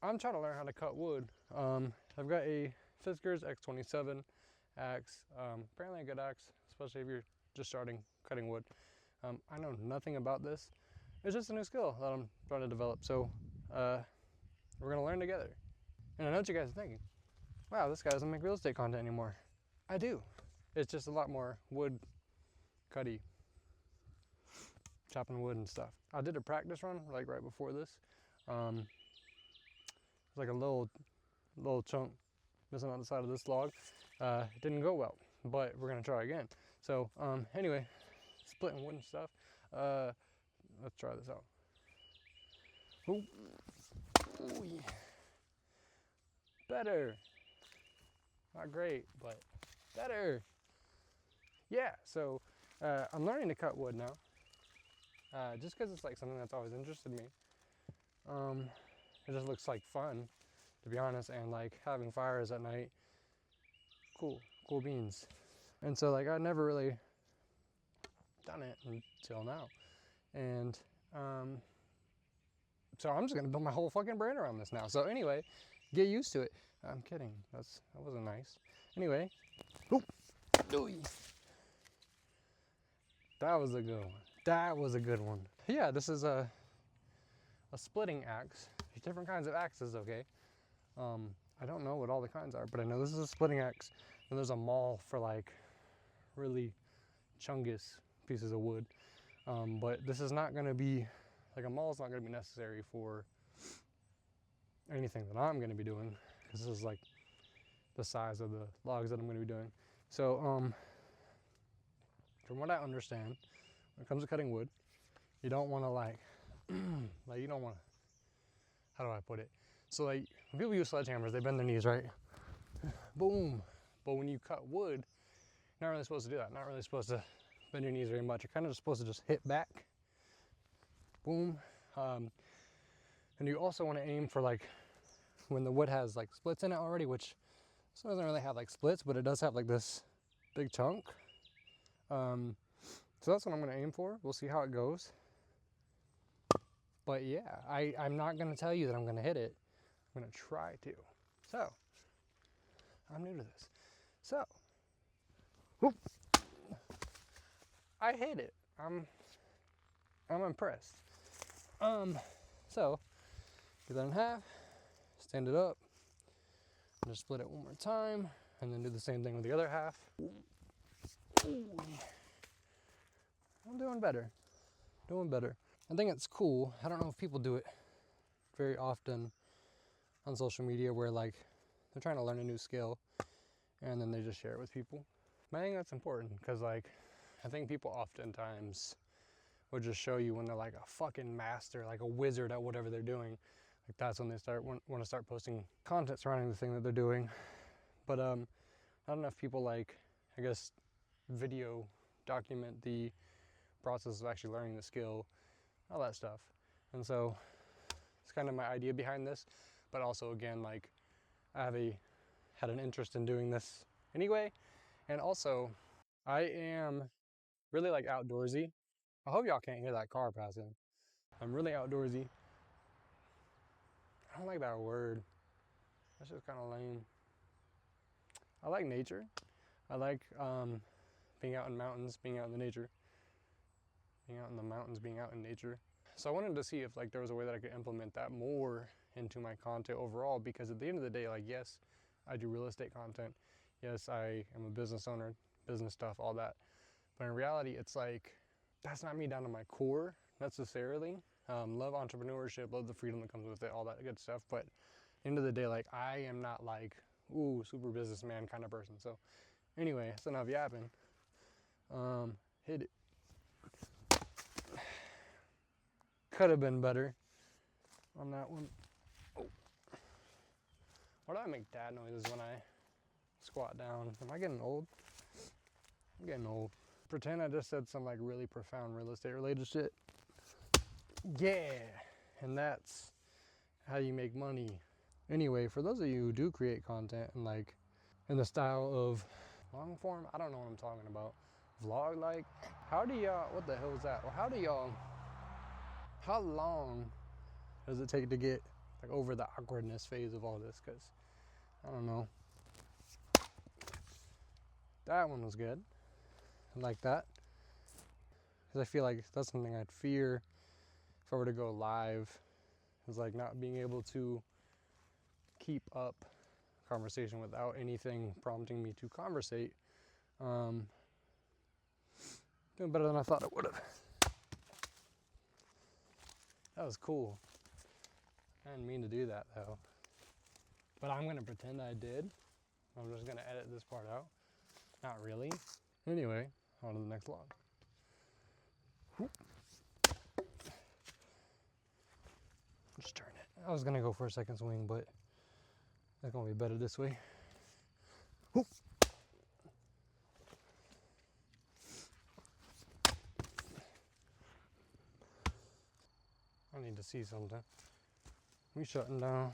I'm trying to learn how to cut wood. I've got a Fiskars X27 axe. Apparently a good axe, especially if you're just starting cutting wood. I know nothing about this. It's just a new skill that I'm trying to develop. So we're gonna learn together. And I know what you guys are thinking. Wow, this guy doesn't make real estate content anymore. I do. It's just a lot more wood cutty, chopping wood and stuff. I did a practice run like right before this. It's like a little chunk missing on the side of this log. It didn't go well, but we're gonna try again. So anyway, splitting wood and stuff. Let's try this out. Ooh. Ooh, yeah. Better. Not great, but better. Yeah, so I'm learning to cut wood now. Just because it's like something that's always interested me. It just looks like fun, to be honest, and like having fires at night, cool beans. And so like I'd never really done it until now. And so I'm just gonna build my whole fucking brain around this now. So anyway, get used to it. I'm kidding, that wasn't nice. Anyway, oop, that was a good one. That was a good one. Yeah, this is a splitting axe. There's different kinds of axes, okay? I don't know what all the kinds are, but I know this is a splitting axe, and there's a maul for like really chungus pieces of wood. But this is not gonna be, like a maul is not gonna be necessary for anything that I'm gonna be doing, because this is like the size of the logs that I'm gonna be doing. So from what I understand, when it comes to cutting wood, you don't wanna like you don't wanna, how do I put it? So like when people use sledgehammers, they bend their knees, right? Boom. But when you cut wood, you're not really supposed to do that. Not really supposed to bend your knees very much. You're kind of just supposed to just hit back. Boom. And you also want to aim for like when the wood has like splits in it already, which this one doesn't really have like splits, but it does have like this big chunk. So that's what I'm going to aim for. We'll see how it goes. But yeah, I'm not going to tell you that I'm going to hit it. I'm going to try to. So, I'm new to this. So, whoop, I hit it. I'm impressed. So, get that in half, stand it up, and just split it one more time, and then do the same thing with the other half. Ooh. I'm doing better. I think it's cool. I don't know if people do it very often on social media where like they're trying to learn a new skill and then they just share it with people. I think that's important because like I think people oftentimes will just show you when they're like a fucking master, like a wizard at whatever they're doing. Like that's when they want to start posting content surrounding the thing that they're doing. But not enough people like, I guess, video document the process of actually learning the skill, all that stuff. And so it's kind of my idea behind this, but also again, like I had an interest in doing this anyway. And also I am really like outdoorsy. I hope y'all can't hear that car passing. I'm really outdoorsy. I don't like that word. That's just kind of lame. I like nature. I like being out in mountains, being out in the nature. Being out in the mountains, being out in nature. So I wanted to see if like there was a way that I could implement that more into my content overall, because at the end of the day, like yes, I do real estate content. Yes, I am a business owner, business stuff, all that. But in reality, it's like, that's not me down to my core necessarily. Love entrepreneurship, love the freedom that comes with it, all that good stuff. But at the end of the day, like I am not like, ooh, super businessman kind of person. So anyway, that's enough yapping. Hit it. Could have been better on that one. Oh. Why do I make dad noises when I squat down? Am I getting old? I'm getting old. Pretend I just said some like really profound real estate related shit. Yeah, and that's how you make money. Anyway, for those of you who do create content and like in the style of long form, I don't know what I'm talking about. Vlog like, how do y'all, what the hell is that? Well, how long does it take to get like over the awkwardness phase of all this, because I don't know. That one was good. I like that. Because I feel like that's something I'd fear if I were to go live, is like not being able to keep up conversation without anything prompting me to conversate. Doing better than I thought it would have. That was cool. I didn't mean to do that though. But I'm gonna pretend I did. I'm just gonna edit this part out. Not really. Anyway, on to the next log. Whoop. Just turn it. I was gonna go for a second swing, but it's gonna be better this way. Whoop. I need to see something. We shutting down.